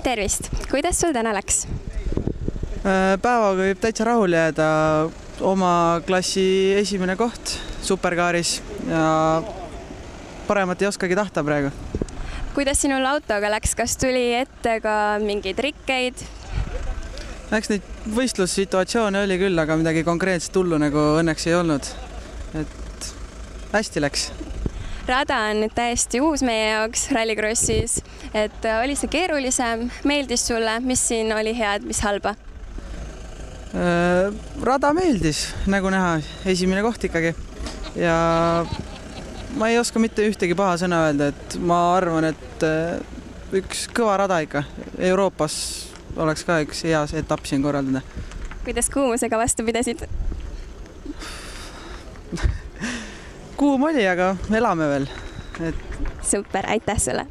tervist, kuidas sul täna läks? Päevaga võib täitsa rahul jääda, oma klassi esimene koht superkaaris ja paremat ei oskagi tahta praegu. Kuidas sinul autoga läks, kas tuli ette ka mingeid rikkeid? Eks neid võistlussituatsioone oli küll, aga midagi konkreetset hullu nagu õnneks ei olnud. Et hästi läks. Rada on nüüd täiesti uus meie jaoks rallycrossis, et oli see keerulisem, meeldis sulle, mis siin oli head, mis halba? Rada meeldis, nagu näha, esimene koht ikkagi ja ma ei oska mitte ühtegi paha sõna öelda, et ma arvan, et üks kõva rada ikka Euroopas oleks ka üks hea etapp siin korraldada. Kuidas kuumusega vastu pidasid? Kuum oli, aga elame veel. Super, aitäh sulle!